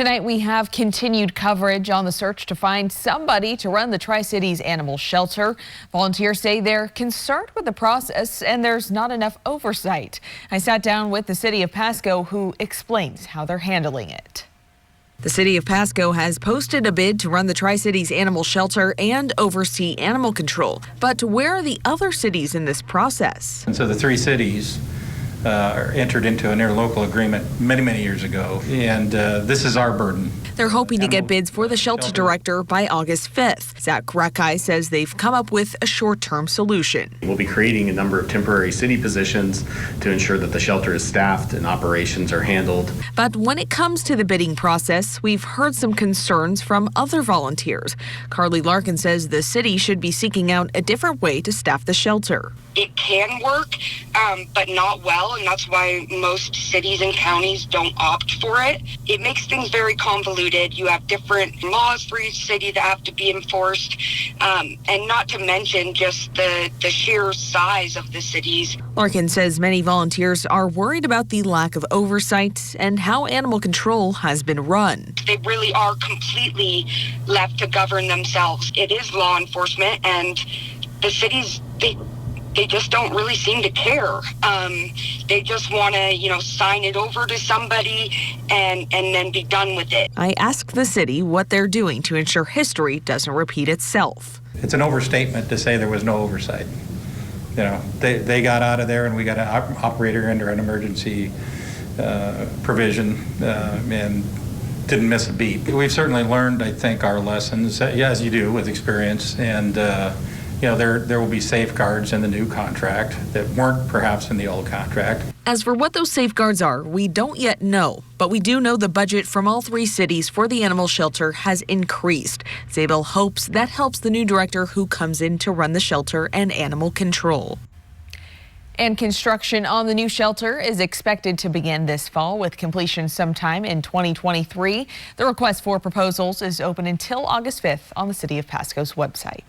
Tonight we have continued coverage on the search to find somebody to run the Tri-Cities Animal Shelter. Volunteers say they're concerned with the process and there's not enough oversight. I sat down with the city of Pasco, who explains how they're handling it. The city of Pasco has posted a bid to run the Tri-Cities Animal Shelter and oversee animal control. But where are the other cities in this process? And so the three cities entered into an interlocal agreement many years ago, and this is our burden. They're hoping to get bids for the shelter director by August 5th. Zach Rekai says they've come up with a short-term solution. We'll be creating a number of temporary city positions to ensure that the shelter is staffed and operations are handled. But when it comes to the bidding process, we've heard some concerns from other volunteers. Carly Larkin says the city should be seeking out a different way to staff the shelter. It can work, but not well, and that's why most cities and counties don't opt for it. It makes things very convoluted. You have different laws for each city that have to be enforced, and not to mention just the sheer size of the cities. Larkin says many volunteers are worried about the lack of oversight and how animal control has been run. They really are completely left to govern themselves. It is law enforcement, and the cities, they just don't really seem to care. They just want to, sign it over to somebody and then be done with it. I asked the city what they're doing to ensure history doesn't repeat itself. It's an overstatement to say there was no oversight. They got out of there and we got an operator under an emergency provision and didn't miss a beat. We've certainly learned, I think, our lessons, as you do with experience, and there will be safeguards in the new contract that weren't perhaps in the old contract. As for what those safeguards are, we don't yet know, but we do know the budget from all three cities for the animal shelter has increased. Zabel hopes that helps the new director who comes in to run the shelter and animal control. And construction on the new shelter is expected to begin this fall, with completion sometime in 2023. The request for proposals is open until August 5th on the City of Pasco's website.